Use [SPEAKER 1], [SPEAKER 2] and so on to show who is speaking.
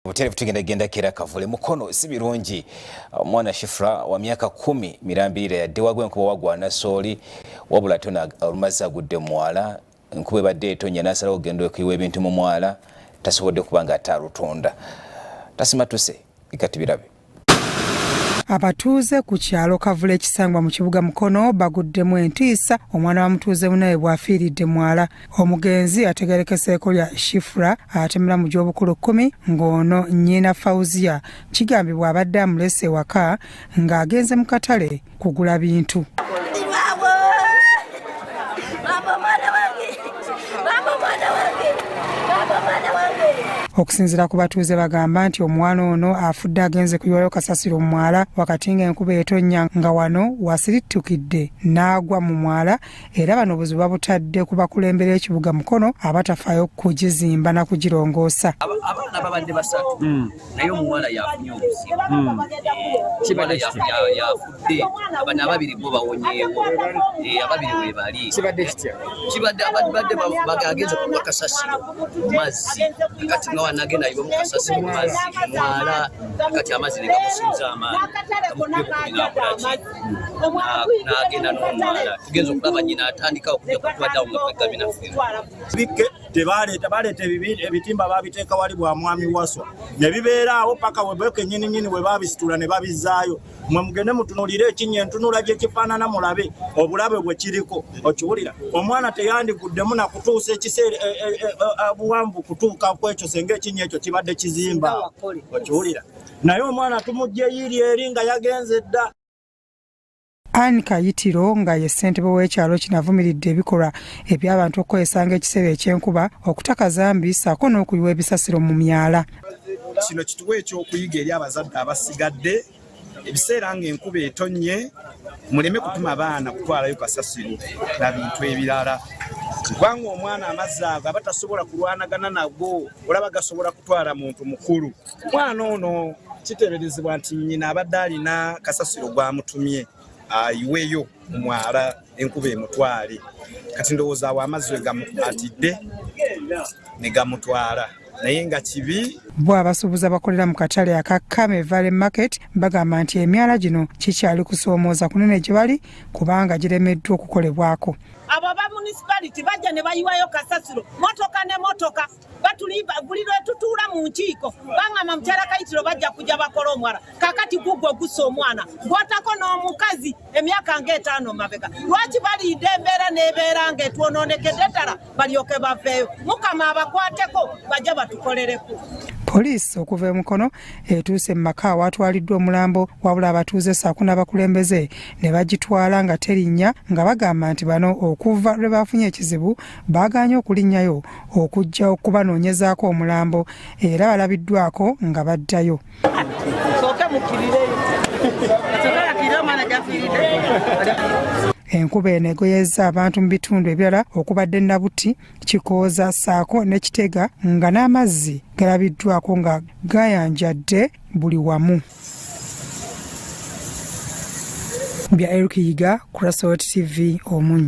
[SPEAKER 1] Butere tugenda kera kavule mukono si birungi omwana Shifra wa myaka 10 mirambire yadde wagwe nkuba wagwana soli wabula tona alumaza gudde mwala nkube badde etonya nasala ogendo okuyiwa ebintu mu mwala tasobodde kubanga atarutonda tasimatuse ikatibirabe.
[SPEAKER 2] Abatuuze ku kyalo Kavule ekisangwa mu kibuga Mukono baguddemu entiisa omwana wa mutuuze munaye bwafiiridde mwala. Omugenzi ategerekeseeko lya Shifra atemera mu gy'obukulu 10 ng'ono nnyina Fauzia kigambibwa abadde amulese ewaka ng'agenze mu katale kugula bintu. Okusinziira ku batuuze bagamba nti omwana ono afudde agenze kuyiwayo kasasiro mu mwala wakati ng'enkuba etonnya nga wano wasiritukidde n'agwa mu mwala era bano obuzibu babutadde ku bakulembera ekibuga Mukono abatafaayo kugizimba na kugirongoosa.
[SPEAKER 3] Abaana babadde basatu naye omuwala yafunye obuzibu kibadde yafudde abana ababiri bo bawonyeewo ababiri we bali kibadde abadde bagagenze kuba kasasiro mu mazzi kati nga wanagenda yibo mu kasasiro mu mazzi mwala kati amazzi ne gamusinza amaanyi n'agenda n'omwala tugenze okulaba nyina atandika okujja kutwaddawo nga kwegabinafe
[SPEAKER 4] bikke tebaleeta ebitimba babiteeka wali bwa mwami Waswa ne bibeeraawo paka webeke nnyini we babisitula ne babizaayo mwe mugende mutunuulire ekinnya entunula gye kifaanana mulabe obulabe bwe kiriko okiwulira omwana teyandiguddemu na kutuusa ekiseera buwanvu kutuuka kwekyo senga ekinnya ekyo kibadde kizimba okiwulira naye omwana tumugye yiri eri nga yagenze dda.
[SPEAKER 2] Anne Kayitiro nga ye ssentebe w'ekyalo kinavumiridde ebikolwa eby'abantu okukozesanga ekiseera eky'enkuba okutaka zambi ssaako n'okuyiwa ebisasiro mu myala.
[SPEAKER 5] Kino kituwa ekyokuyiga eri abazadde abasigadde ebiseera ng'enkuba etonnye muleme kutuma abaana kutwalayo kasasiro na bintu ebirala kubanga omwana amazzi ago abatasobola kulwanagana nago olaba gasobola kutwala muntu mukulu. Omwana ono kiteeberezebwa nti nnyina abadde alina kasasiro gwamutumye ayiweyo mu mwala enkuba emutwale kati ndowooza awo amazzi we gamukwatidde ne gamutwala naye nga kibi.
[SPEAKER 2] Bo abasuubuzi abakolera mu katale aka Kame Valley Market bagamba nti emyala gino kikyali kusoomooza kunene gye bali kubanga giremeddwa okukolebwako.
[SPEAKER 6] Abo ba municipality bajja ne bayiwayo kasasiro motoka ne motoka batuliba buli lwetutuula mu nkiiko bangamba mukyala Kayitiro bajja kujja bakola omwala kakati gugwo gusa omwana gwotako n'omukazi emyaka nga5 mabega lwaki balidde embeera n'ebeera ng'etwononekedde ddala balyoke baveeyo mukama abakwateko bajja batukolereko.
[SPEAKER 2] Poliisi okuva e Mukono etuuse mu maka awatwaliddwa omulambo wabula abatuuze ssaako n'abakulembeze ne bagitwala nga terinnya nga bagamba nti bano okuva lwe bafunye ekizibu baaganye okulinnyayo okujja okubanoonyezaako omulambo era balabiddwako nga baddayo. Enkuba eno egoyezza abantu mu bitundu ebirala okubadde Nabuti, Kikooza ssaako ne Kitega nga n'amazzi galabiddwako nga gayanjadde buli wamu. Bya Eric Yiga, Crossroads TV Omunyi.